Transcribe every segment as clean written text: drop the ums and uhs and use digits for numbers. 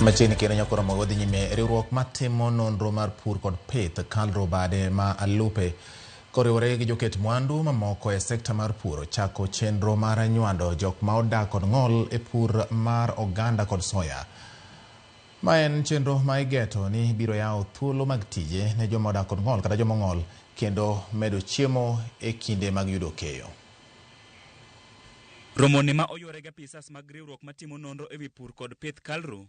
Machini kene nyakoro magodhi nyime riwruok matimo nonro mar pur kod pith KALRO bade ma alupe koriwore gi joket mwandu mamoko e sekta mar pur chako chenro mar nywando jok ma odak kod ng'ol e pur mar oganda kod soya. Ma en chenro ma igeto ni biro yawo thuolo mag tije ne joma odak kod ng'ol kata joma ng'ol kendo medo chiemo e kinde mag yudo keyo. Romone ma oyore ga pisas mag riwruok matimo nonro ewi pur kod pith KALRO,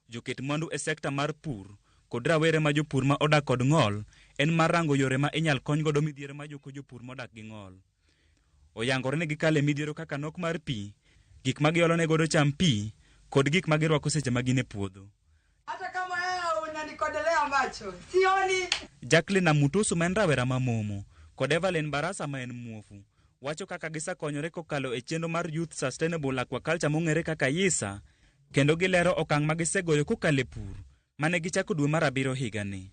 joket mwandu e sekta mar pur kod rawere ma jopur ma odak kod ng'ol en mar rango yore ma inyal kony godo midhiero ma jopur modak gi ng'ol. Oyangore ne gikale midhiero kaka nok mar pi, gik ma giolone godo cham pi kod gik ma girwako seche ma gin e puodho. Hata kama unanikodolea macho, sioni. Jacqueline Amutusu ma en rawera ma momo kod Evelyn Barasa ma en muofu wacho kaka gisakonyore kokalo e chenro mar Youth Sustainable Aquaculture mong'ere kaka YISA, kendo gilero okang' ma gisegoyo kokalo e pur mane gichako dwe mar 7 higani.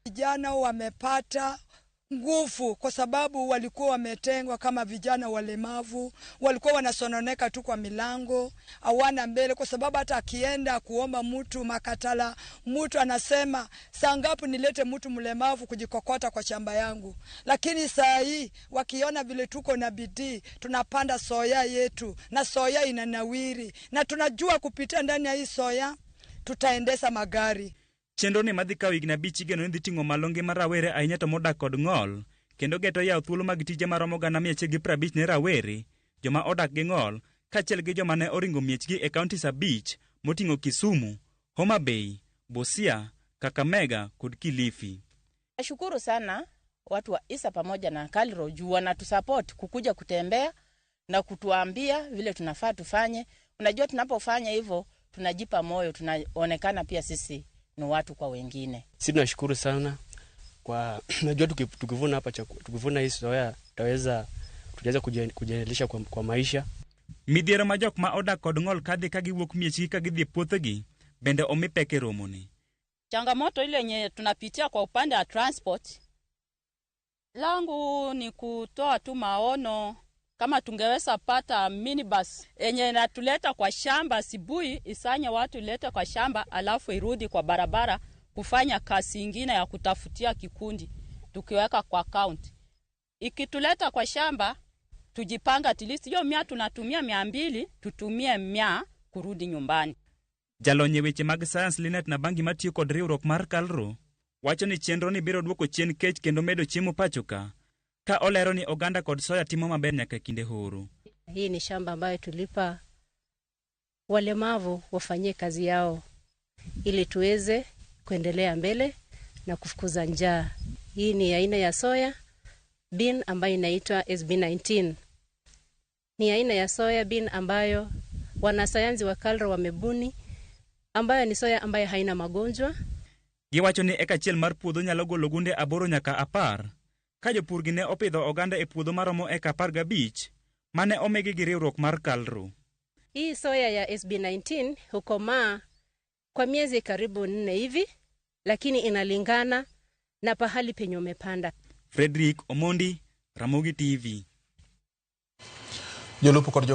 Vijana wamepata nguvu kwa sababu walikuwa wametengwa kama vijana walemavu, walikuwa wanasononeka tu kwa milango, hawana mbele kwa sababu hata akienda kuomba mtu makatala, mtu anasema saa ngapi nilete mtu mlemavu kujikokota kwa shamba yangu. Lakini saa hii wakiona vile tuko na bidii, tunapanda soya yetu na soya inanawiri na tunajua kupitia ndani ya hii soya tutaendesha magari. Chenro ni madhi kawo higni 5 geno ni dhi ting'o malo ngima rawere ahinya to modak kod ng'ol kendo geto yawo thuolo mag tije maromo 150 ne rawere joma odak gi ng'ol kaachiel gi joma ne oringo miechgi e kauntis 5 moting'o Kisumu, Homa Bay, Busia, Kakamega kod Kilifi. Nashukuru sana watu wa YISA pamoja na KALRO juu wanatusupport kukuja kutembea na kutuambia vile tunafaa tufanye. Unajua tunapofanya hivyo tunajipa moyo, tunaonekana pia sisi ni watu kwa wengine. Sisi tunashukuru sana kwa najua tukivuna hapa tukivuna hii soya tutaweza kujiendelesha kwa maisha. Midhiero ma jok ma odak kod ng'ol kadhi ka giwuok miechgi ka gidhi puothegi bende omi peke romoni. Changamoto ile yenye tunapitia kwa upande wa transport langu ni kutoa tu maono kama tungeweza pata minibus yenye inatuleta kwa shamba asubuhi, isanye watu ilete kwa shamba alafu irudi kwa barabara kufanya kazi nyingine ya kutafutia kikundi tukiweka kwa account. Ikituleta kwa shamba tujipanga at least hiyo 100 tunatumia 200 tutumie 100 kurudi nyumbani. Jalonye weche mag science Linet na bangi matiyo kod riwruok mar KALRO wacho ni chenro ni biro duoko chien kech kendo medo chiemo pachoka ka olero ni oganda kod soya timo maber nyaka kinde horo. Hii ni shamba ambayo tulipa walemavu wafanyie kazi yao ili tuweze kuendelea mbele na kufukuza njaa. Hii ni aina ya soya bean ambayo inaitwa SB19. Ni aina ya soya bean ambayo wanasayansi wa KALRO wamebuni, ambayo ni soya ambayo haina magonjwa. Giwacho ni eka chiel mar puodho nyalo golo gunde 8 nyaka 10. Ka jopur gi ne opidho oganda e puodho maromo eka 15 mane omegi gi riwruok mar KALRO. Hii soya ya SB19 hukomaa kwa miezi karibu 4 hivi, lakini inalingana na pahali penye umepanda. Frederick Omondi, Ramogi TV. Jolupo kod